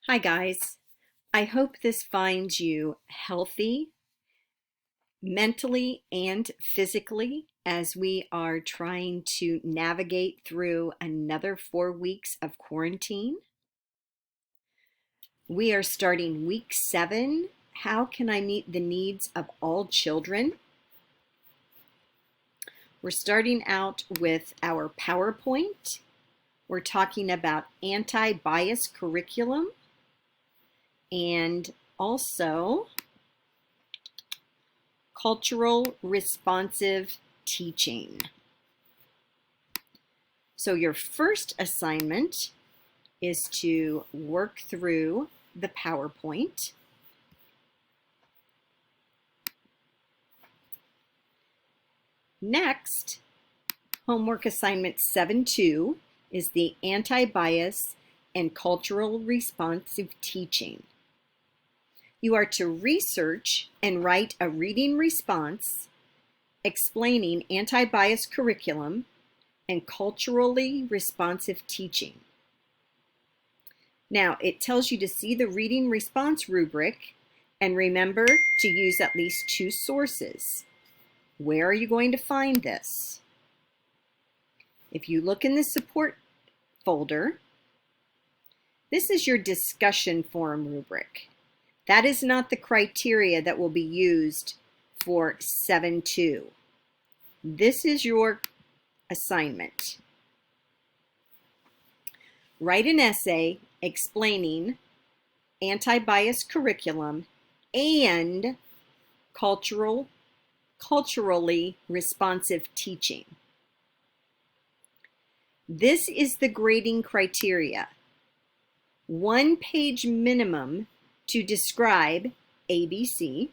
Hi guys, I hope this finds you healthy mentally and physically as we are trying to navigate through another 4 weeks of quarantine. We are starting week 7. How can I meet the needs of all children? We're starting out with our PowerPoint. We're talking about anti-bias curriculum and also cultural responsive teaching. So your first assignment is to work through the PowerPoint. Next, homework assignment 7.2 is the anti-bias and cultural responsive teaching. You are to research and write a reading response explaining anti-bias curriculum and culturally responsive teaching. Now, it tells you to see the reading response rubric and remember to use at least 2 sources. Where are you going to find this? If you look in the support folder, this is your discussion forum rubric. That is not the criteria that will be used for 7.2. This is your assignment. Write an essay explaining anti-bias curriculum and culturally responsive teaching. This is the grading criteria. 1 page minimum to describe ABC,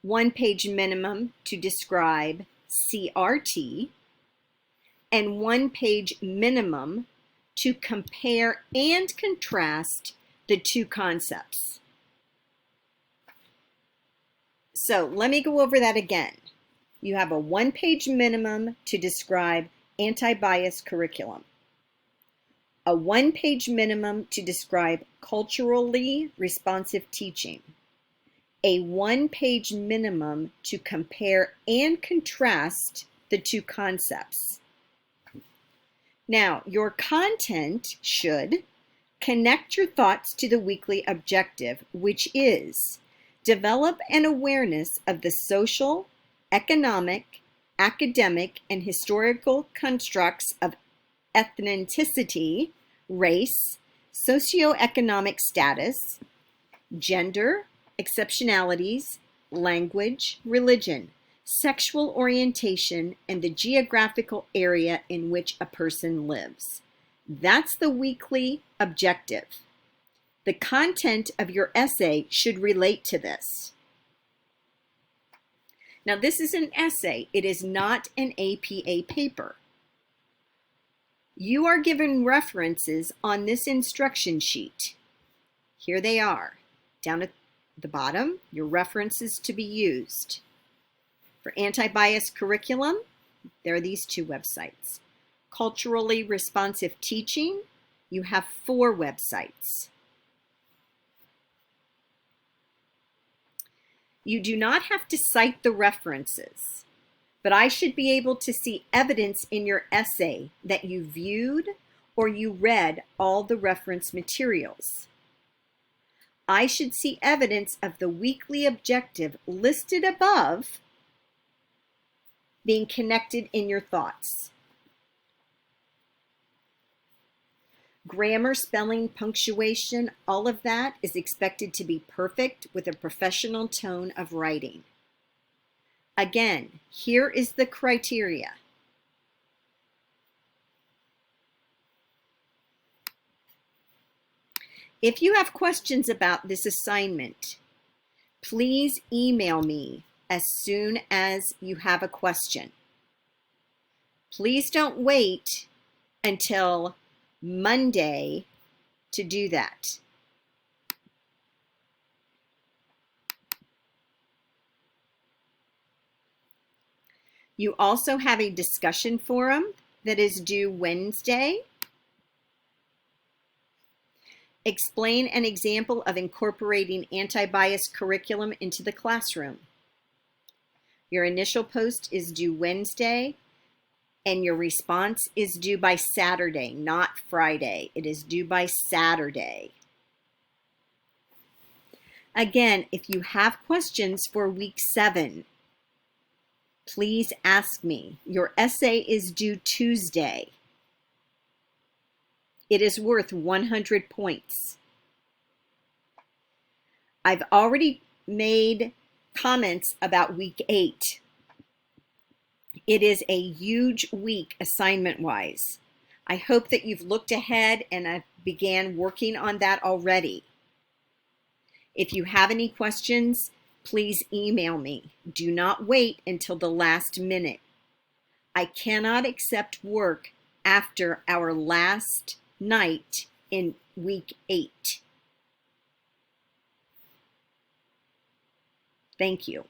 1 page minimum to describe CRT, and 1 page minimum to compare and contrast the 2 concepts. So let me go over that again. You have a 1 page minimum to describe anti-bias curriculum, a 1 page minimum to describe culturally responsive teaching, a 1 page minimum to compare and contrast the 2 concepts. Now, your content should connect your thoughts to the weekly objective, which is develop an awareness of the social, economic, academic, and historical constructs of ethnicity, race, socioeconomic status, gender, exceptionalities, language, religion, sexual orientation, and the geographical area in which a person lives. That's the weekly objective. The content of your essay should relate to this. Now, this is an essay. It is not an APA paper. You are given references on this instruction sheet. Here they are. Down at the bottom, your references to be used. For anti-bias curriculum, there are these 2 websites. Culturally responsive teaching, you have 4 websites. You do not have to cite the references, but I should be able to see evidence in your essay that you viewed or you read all the reference materials. I should see evidence of the weekly objective listed above being connected in your thoughts. Grammar, spelling, punctuation, all of that is expected to be perfect with a professional tone of writing. Again, here is the criteria. If you have questions about this assignment, please email me as soon as you have a question. Please don't wait until Monday to do that. You also have a discussion forum that is due Wednesday. Explain an example of incorporating anti-bias curriculum into the classroom. Your initial post is due Wednesday, and your response is due by Saturday, not Friday. It is due by Saturday. Again, if you have questions for week 7, please ask me. Your essay is due Tuesday. It is worth 100 points. I've already made comments about week 8. It is a huge week assignment-wise. I hope that you've looked ahead and have began working on that already. If you have any questions, please email me. Do not wait until the last minute. I cannot accept work after our last night in week 8. Thank you.